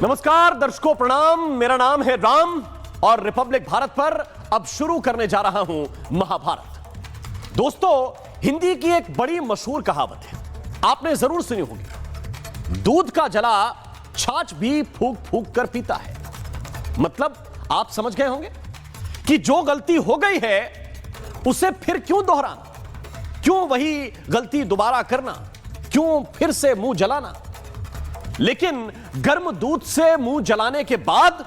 नमस्कार दर्शकों, प्रणाम। मेरा नाम है राम और रिपब्लिक भारत पर अब शुरू करने जा रहा हूं महाभारत। दोस्तों, हिंदी की एक बड़ी मशहूर कहावत है, आपने जरूर सुनी होगी, दूध का जला छाछ भी फूंक फूंक कर पीता है। मतलब आप समझ गए होंगे कि जो गलती हो गई है उसे फिर क्यों दोहराना, क्यों वही गलती दोबारा करना, क्यों फिर से मुंह जलाना। लेकिन गर्म दूध से मुंह जलाने के बाद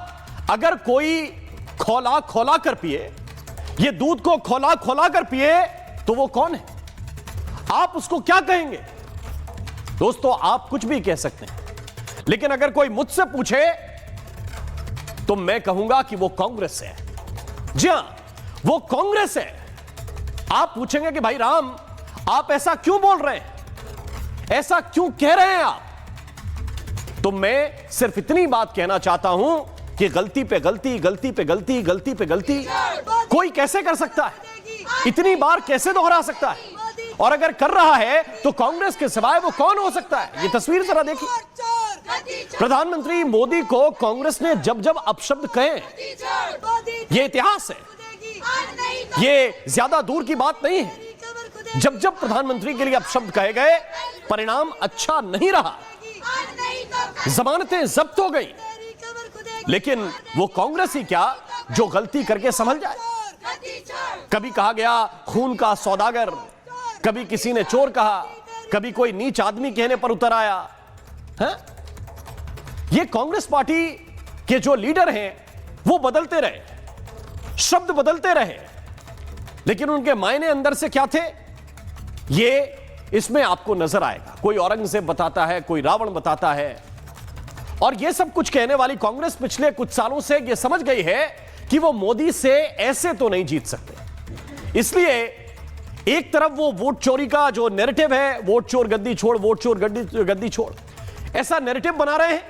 अगर कोई खौला खौला कर पिए, ये दूध को खौला खौला कर पिए, तो वो कौन है? आप उसको क्या कहेंगे? दोस्तों, आप कुछ भी कह सकते हैं, लेकिन अगर कोई मुझसे पूछे तो मैं कहूंगा कि वो कांग्रेस है। जी हां, वो कांग्रेस है। आप पूछेंगे कि भाई राम, आप ऐसा क्यों बोल रहे हैं, ऐसा क्यों कह रहे हैं आप? तो मैं सिर्फ इतनी बात कहना चाहता हूं कि गलती पे गलती, गलती पे गलती, गलती पे गलती कोई कैसे कर सकता है? इतनी बार कैसे दोहरा सकता है? और अगर कर रहा है तो कांग्रेस के सिवाय वो कौन हो सकता है? ये तस्वीर जरा देखिए। प्रधानमंत्री मोदी को कांग्रेस ने जब जब अपशब्द कहे, ये इतिहास है, ये ज्यादा दूर की बात नहीं है। जब जब प्रधानमंत्री के लिए अपशब्द कहे गए, परिणाम अच्छा नहीं रहा, जमानतें जब्त हो गई। लेकिन वो कांग्रेस ही क्या जो गलती करके संभल जाए। कभी कहा गया खून का सौदागर, कभी किसी ने चोर कहा, कभी कोई नीच आदमी कहने पर उतर आया है? ये कांग्रेस पार्टी के जो लीडर हैं वो बदलते रहे, शब्द बदलते रहे, लेकिन उनके मायने अंदर से क्या थे, ये इसमें आपको नजर आएगा। कोई औरंगजेब बताता है, कोई रावण बताता है। और ये सब कुछ कहने वाली कांग्रेस पिछले कुछ सालों से ये समझ गई है कि वो मोदी से ऐसे तो नहीं जीत सकते। इसलिए एक तरफ वो वोट चोरी का जो नैरेटिव है, वोट चोर गद्दी छोड़, वोट चोर गद्दी छोड़, ऐसा नैरेटिव बना रहे हैं,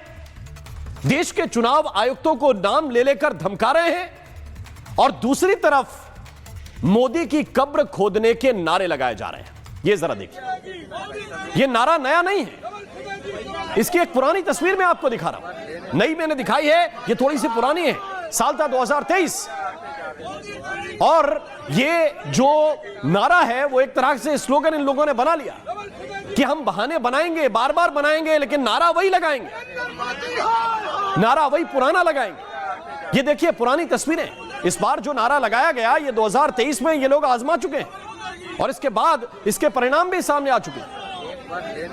देश के चुनाव आयुक्तों को नाम ले लेकर धमका रहे हैं, और दूसरी तरफ मोदी की कब्र खोदने के नारे लगाए जा रहे हैं। ये जरा देखिए, ये नारा नया नहीं है, इसकी एक पुरानी तस्वीर मैं आपको दिखा रहा हूं। नई मैंने दिखाई है, ये थोड़ी सी पुरानी है, साल था 2023। और ये जो नारा है वो एक तरह से स्लोगन इन लोगों ने बना लिया कि हम बहाने बनाएंगे, बार बार बनाएंगे, लेकिन नारा वही लगाएंगे, नारा वही पुराना लगाएंगे। ये देखिए पुरानी तस्वीरें। इस बार जो नारा लगाया गया, ये 2023 में ये लोग आजमा चुके हैं, और इसके बाद इसके परिणाम भी सामने आ चुके हैं।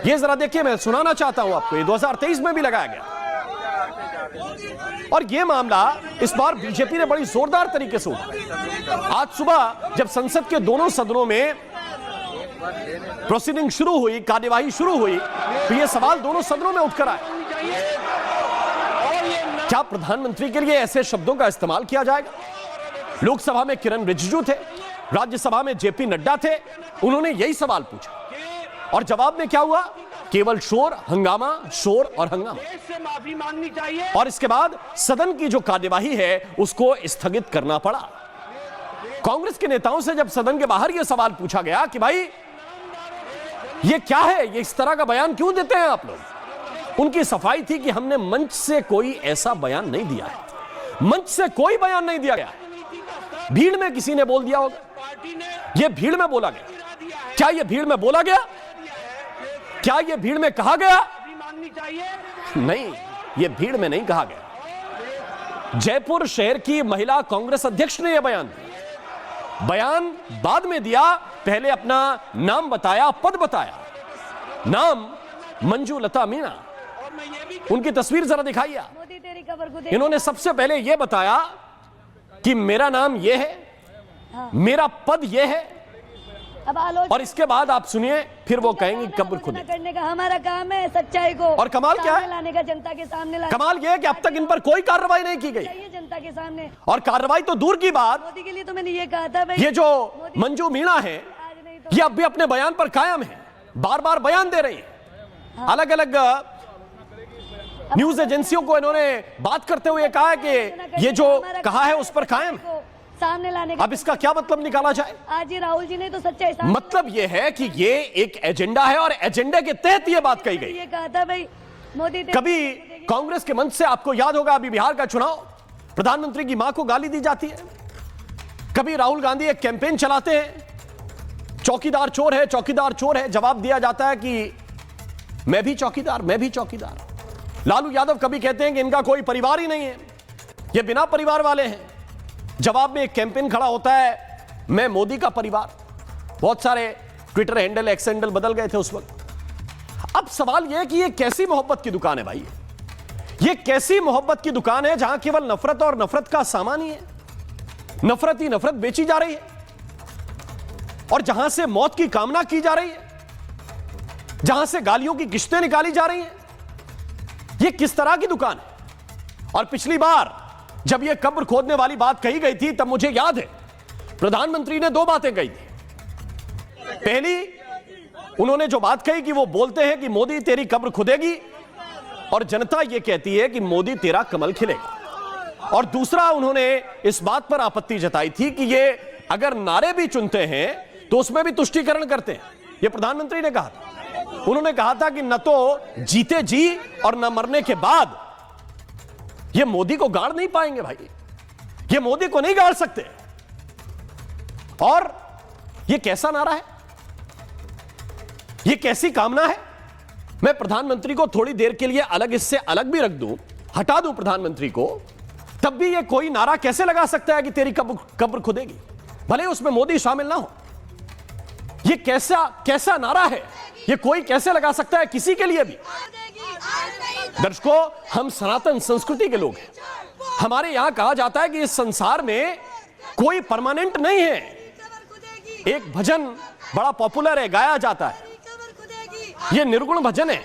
ये जरा देखिए, मैं सुनाना चाहता हूं आपको, ये 2023 में भी लगाया गया। और ये मामला इस बार बीजेपी ने बड़ी जोरदार तरीके से उठाया। आज सुबह जब संसद के दोनों सदनों में प्रोसीडिंग शुरू हुई, कार्यवाही शुरू हुई, तो ये सवाल दोनों सदनों में उठकर आए, क्या प्रधानमंत्री के लिए ऐसे शब्दों का इस्तेमाल किया जाएगा? लोकसभा में किरण रिजिजू थे, राज्यसभा में जेपी नड्डा थे, उन्होंने यही सवाल पूछा, और जवाब में क्या हुआ? केवल शोर हंगामा, शोर और हंगामा। से माफी मांगनी चाहिए। और इसके बाद सदन की जो कार्यवाही है उसको स्थगित करना पड़ा। कांग्रेस के नेताओं से जब सदन के बाहर यह सवाल पूछा गया कि भाई ये क्या है, ये इस तरह का बयान क्यों देते हैं आप लोग, उनकी सफाई थी कि हमने मंच से कोई ऐसा बयान नहीं दिया है, मंच से कोई बयान नहीं दिया गया, भीड़ में किसी ने बोल दिया होगा। यह भीड़ में बोला गया। क्या यह भीड़ में बोला गया? क्या यह भीड़ में कहा गया? नहीं, यह भीड़ में नहीं कहा गया। जयपुर शहर की महिला कांग्रेस अध्यक्ष ने यह बयान दिया। बयान बाद में दिया, पहले अपना नाम बताया, पद बताया, नाम मंजू लता मीणा। उनकी तस्वीर जरा दिखाइए। इन्होंने सबसे पहले यह बताया कि मेरा नाम यह है, मेरा पद यह है, और इसके बाद आप सुनिए, फिर वो कहेंगे कब्र खुदे करने का हमारा काम है, सच्चाई को और कमाल क्या है, लाने का, जनता के सामने लाने। कमाल यह है कि अब तक इन पर कोई कार्रवाई नहीं की गई, जनता के सामने, और कार्रवाई तो दूर की बात। मोदी के लिए तो मैंने ये कहा था भाई, ये जो मंजू मीणा है, ये अब भी अपने बयान पर कायम है, बार बार बयान दे रही है। अलग अलग न्यूज एजेंसियों को इन्होंने बात करते हुए कहा है कि ये जो कहा है उस पर कायम है। सामने लाने का। अब इसका क्या मतलब निकाला जाए? आज ये राहुल जी ने तो सच्चाई मतलब ये है कि ये एक एजेंडा है और एजेंडे के तहत ये बात कही गई। ये कहा था भाई मोदी कभी कांग्रेस के मंच से आपको याद होगा अभी बिहार का चुनाव, प्रधानमंत्री की मां को गाली दी जाती है। कभी राहुल गांधी एक कैंपेन चलाते हैं, चौकीदार चोर है, चौकीदार चोर है, जवाब दिया जाता है कि मैं भी चौकीदार, मैं भी चौकीदार। लालू यादव कभी कहते हैं कि इनका कोई परिवार ही नहीं है, ये बिना परिवार वाले हैं। जवाब में एक कैंपेन खड़ा होता है, मैं मोदी का परिवार। बहुत सारे ट्विटर हैंडल, एक्स हैंडल बदल गए थे उस वक्त। अब सवाल यह है कि ये कैसी मोहब्बत की दुकान है भाई? ये कैसी मोहब्बत की दुकान है जहां केवल नफरत और नफरत का सामान ही है, नफरत ही नफरत बेची जा रही है, और जहां से मौत की कामना की जा रही है, जहां से गालियों की किश्तें निकाली जा रही हैं। ये किस तरह की दुकान है? और पिछली बार जब यह कब्र खोदने वाली बात कही गई थी, तब मुझे याद है प्रधानमंत्री ने दो बातें कही थी। पहली, उन्होंने जो बात कही कि वो बोलते हैं कि मोदी तेरी कब्र खुदेगी, और जनता यह कहती है कि मोदी तेरा कमल खिलेगा। और दूसरा, उन्होंने इस बात पर आपत्ति जताई थी कि ये अगर नारे भी चुनते हैं तो उसमें भी तुष्टीकरण करते हैं। यह प्रधानमंत्री ने कहा था। उन्होंने कहा था कि न तो जीते जी और न मरने के बाद ये मोदी को गाड़ नहीं पाएंगे भाई, ये मोदी को नहीं गाड़ सकते। और ये कैसा नारा है, ये कैसी कामना है? मैं प्रधानमंत्री को थोड़ी देर के लिए अलग, इससे अलग भी रख दूं, हटा दूं प्रधानमंत्री को, तब भी ये कोई नारा कैसे लगा सकता है कि तेरी कब्र खुदेगी, भले उसमें मोदी शामिल ना हो? ये कैसा नारा है? ये कोई कैसे लगा सकता है किसी के लिए भी? दर्शकों, हम सनातन संस्कृति के लोग हैं। हमारे यहां कहा जाता है कि इस संसार में कोई परमानेंट नहीं है। एक भजन बड़ा पॉपुलर है, गाया जाता है, यह निर्गुण भजन है।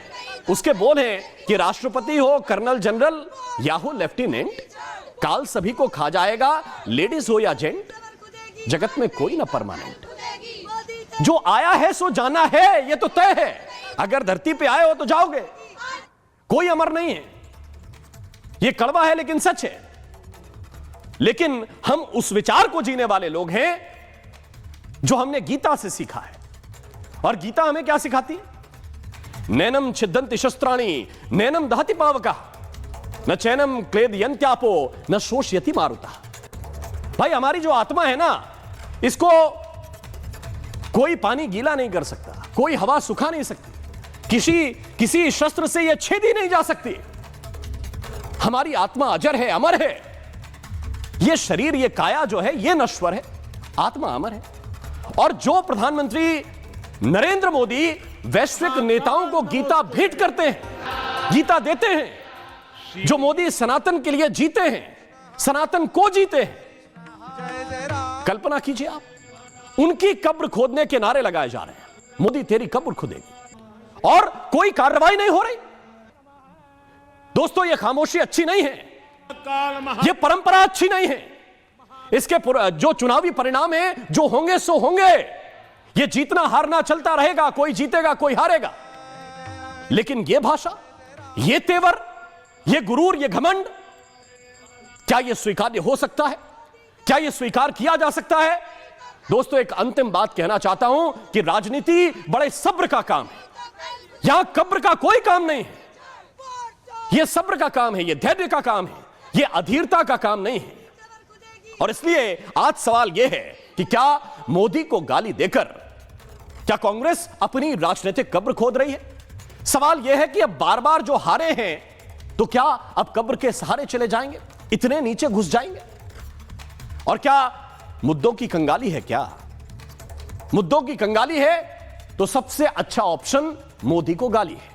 उसके बोल हैं कि राष्ट्रपति हो, कर्नल जनरल या हो लेफ्टिनेंट, काल सभी को खा जाएगा, लेडीज हो या जेंट, जगत में कोई ना परमानेंट। जो आया है सो जाना है, यह तो तय है। अगर धरती पे आए हो तो जाओगे, कोई अमर नहीं है। यह कड़वा है लेकिन सच है। लेकिन हम उस विचार को जीने वाले लोग हैं जो हमने गीता से सीखा है। और गीता हमें क्या सिखाती है? नैनम छिद्दन्ति शस्त्राणि नैनम दहति पावका न चैनम क्लेदयन्त्यापो न शोषयति मारुता। भाई, हमारी जो आत्मा है ना, इसको कोई पानी गीला नहीं कर सकता, कोई हवा सुखा नहीं सकती, किसी शस्त्र से यह छेदी नहीं जा सकती। हमारी आत्मा अजर है, अमर है। यह शरीर, यह काया जो है, यह नश्वर है, आत्मा अमर है। और जो प्रधानमंत्री नरेंद्र मोदी वैश्विक नेताओं को गीता भेंट करते हैं, गीता देते हैं, जो मोदी सनातन के लिए जीते हैं, सनातन को जीते हैं, कल्पना कीजिए आप, उनकी कब्र खोदने के नारे लगाए जा रहे हैं, मोदी तेरी कब्र खुदेगी, और कोई कार्रवाई नहीं हो रही। दोस्तों, यह खामोशी अच्छी नहीं है, यह परंपरा अच्छी नहीं है। इसके जो चुनावी परिणाम है, जो होंगे सो होंगे। यह जीतना हारना चलता रहेगा, कोई जीतेगा कोई हारेगा। लेकिन यह भाषा, यह तेवर, यह गुरूर, यह घमंड, क्या यह स्वीकार्य हो सकता है? क्या यह स्वीकार किया जा सकता है? दोस्तों, एक अंतिम बात कहना चाहता हूं कि राजनीति बड़े सब्र का काम है। यहां कब्र का कोई काम नहीं है। यह सब्र का काम है, यह धैर्य का काम है, यह अधीरता का काम नहीं है। और इसलिए आज सवाल यह है कि क्या मोदी को गाली देकर क्या कांग्रेस अपनी राजनीतिक कब्र खोद रही है? सवाल यह है कि अब बार बार जो हारे हैं, तो क्या अब कब्र के सहारे चले जाएंगे, इतने नीचे घुस जाएंगे? और क्या मुद्दों की कंगाली है? क्या मुद्दों की कंगाली है तो सबसे अच्छा ऑप्शन मोदी को गाली है।